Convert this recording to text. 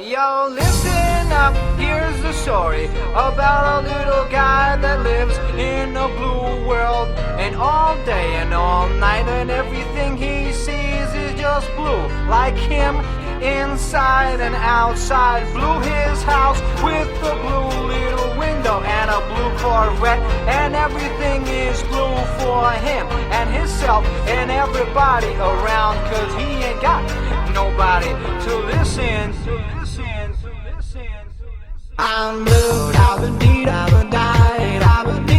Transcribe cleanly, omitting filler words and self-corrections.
Yo, listen up, here's the story about a little guy that lives in a blue world. And all day and all night and everything he sees is just blue. Like him, inside and outside. Blue his house with a blue little window and a blue Corvette. And everything is blue for him and himself and everybody around. Cause he ain't got nobody to listen. I'm blue, I've been deed, I've been died, I've been deed.